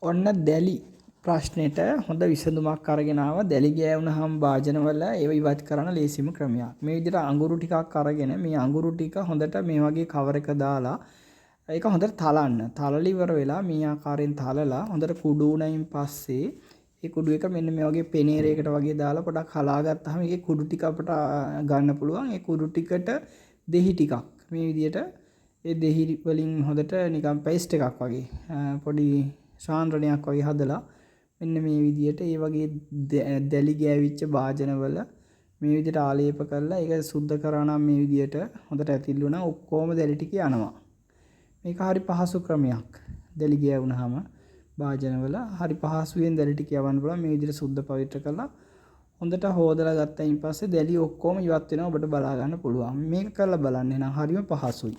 ඔන්න දැලි ප්‍රශ්නෙට හොඳ විසඳුමක් අරගෙන ආවා. දැලි ගෑවුනහම භාජනවල ඒව ඉවත් කරන්න ලේසිම ක්‍රමයක්. මේ විදිහට අඟුරු ටිකක් අරගෙන මේ අඟුරු ටික හොඳට මේ වගේ කවර් එක දාලා ඒක හොඳට තලන්න. තලලා ඉවර වෙලා මේ ආකාරයෙන් තලලා හොඳට කුඩු වුණයින් පස්සේ ඒ කුඩු එක මෙන්න මේ වගේ පෙනේරයකට වගේ දාලා පොඩක් හලා ගත්තාම ඒකේ කුඩු ටික අපට ගන්න පුළුවන්. ඒ කුඩු ටිකට දෙහි ටිකක් මේ විදිහට ඒ දෙහි වලින් හොඳට නිකන් පේස්ට් එකක් වගේ පොඩි ශාන්රණයක් වගේ හදලා මෙන්න මේ විදිහට ඒ වගේ දැලි ගෑවිච්ච භාජනවල මේ විදිහට ආලේප කරලා ඒක සුද්ධ කරා නම් මේ විදිහට හොඳට ඇතිල් වුණා ඔක්කොම දැලි ටික යනවා. මේක හරි පහසු ක්‍රමයක්. දැලි ගෑවුනහම භාජනවල හරි පහසුවෙන් දැලි ටික යවන්න පුළුවන්. මේ විදිහට සුද්ධ පවිත්‍ර කරලා හොඳට හොදලා ගත්තයින් පස්සේ දැලි ඔක්කොම ඉවත් වෙනවා ඔබට බලා ගන්න පුළුවන්. මේක කරලා බලන්න එහෙනම් හරිම පහසුයි.